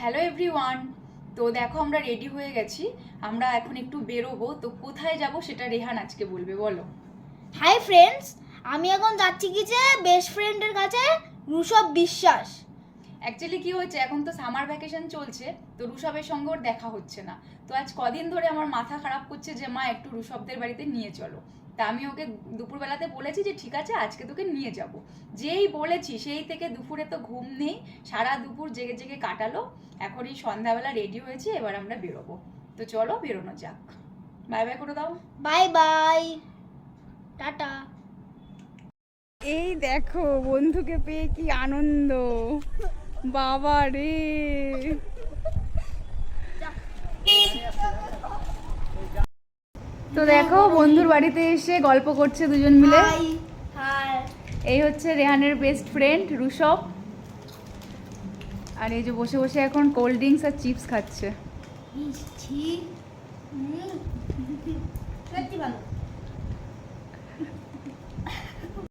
Hello everyone. তো দেখো আমরা রেডি হয়ে গেছি, আমরা এখন একটু বেরোবো। তো কোথায় যাব সেটা রেহান আজকে বলবে, বলো। হাই ফ্রেন্ডস, আমি এখন যাচ্ছি কি যে বেস্ট ফ্রেন্ডের কাছে, ঋষভ বিশ্বাস। অ্যাকচুয়ালি কি হয়েছে, এখন তো সামার ভ্যাকেশন চলছে, তো ঋষভের সঙ্গে ওর দেখা হচ্ছে না। তো আজ কদিন ধরে আমার মাথা খারাপ করছে যে মা একটু ঋষভদের বাড়িতে নিয়ে চলো। তা আমি ওকে দুপুরবেলাতে বলেছি যে ঠিক আছে আজকে তোকে নিয়ে যাব। যেই বলেছি সেই থেকে দুপুরে তো ঘুম নেই, সারা দুপুর জেগে জেগে কাটালো। এখন এই সন্ধ্যাবেলা রেডি হয়েছি, এবার আমরা বেরোবো। তো চলো বেরোনো যাক। বাই বাই করে দাও। Bye bye, tata. এই দেখো বন্ধুকে পেয়ে কি আনন্দ, বাবা রে। তো দেখো বন্ধুর বাড়িতে এসে গল্প করছে দুজন মিলে। হাই। এই হচ্ছে রেহানের বেস্ট ফ্রেন্ড ঋষভ, আর এই যে বসে বসে এখন কোল্ড ড্রিঙ্কস আর চিপস খাচ্ছে। মিষ্টি, সত্যি ভালো।